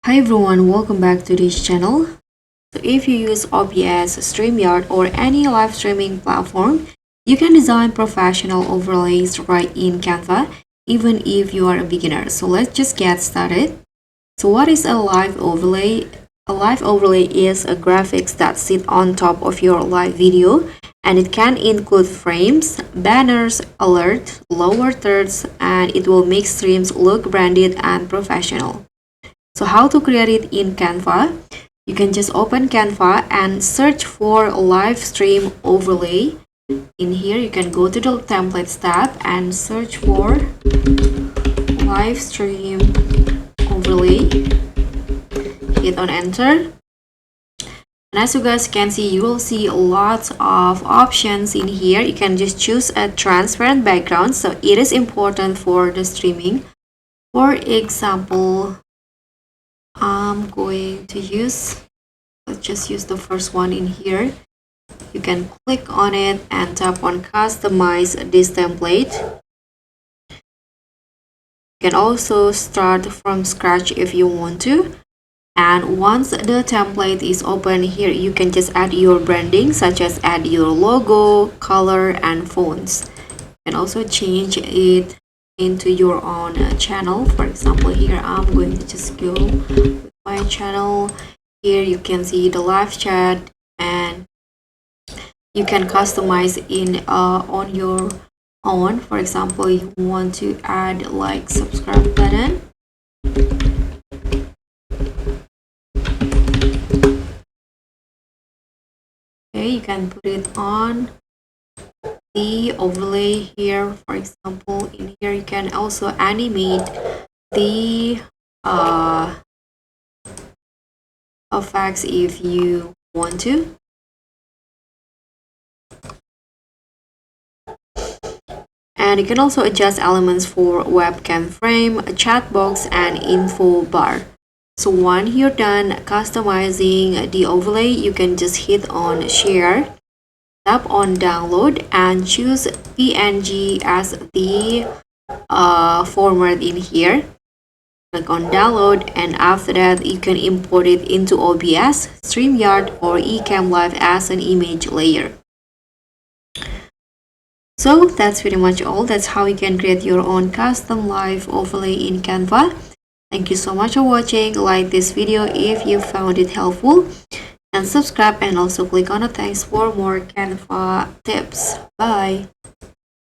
Hi everyone, welcome back to this channel. So if you use OBS, StreamYard or any live streaming platform, you can design professional overlays right in Canva, even if you are a beginner. So let's just get started. So what is a live overlay? A live overlay is a graphics that sit on top of your live video, and it can include frames, banners, alerts, lower thirds, and it will make streams look branded and professional. So how to create it in Canva? You can just open Canva and search for live stream overlay. In here, you can go to the templates tab and search for live stream overlay. Hit on enter. And as you guys can see, you will see lots of options in here. You can just choose a transparent background. So it is important for the streaming. For example, I'm going to let's just use the first one in here. You can click on it and tap on customize this template. You can also start from scratch if you want to. And once the template is open here, you can just add your branding, such as add your logo, color, and fonts. You can also change it into your own channel. For example, here I'm going to just go with my channel. Here you can see the live chat, and you can customize in on your own. For example, you want to add like subscribe button. Okay, you can put it on the overlay here. For example, in here you can also animate the effects if you want to. And you can also adjust elements for webcam frame, a chat box, and info bar. So once you're done customizing the overlay, you can just hit on share, tap on download, and choose PNG as the format in here. Click on download, and after that you can import it into OBS, StreamYard, or eCam Live as an image layer. So that's pretty much all. That's how you can create your own custom live overlay in Canva. Thank you so much for watching. Like this video if you found it helpful, and subscribe, and also click on the thanks for more Canva tips. Bye.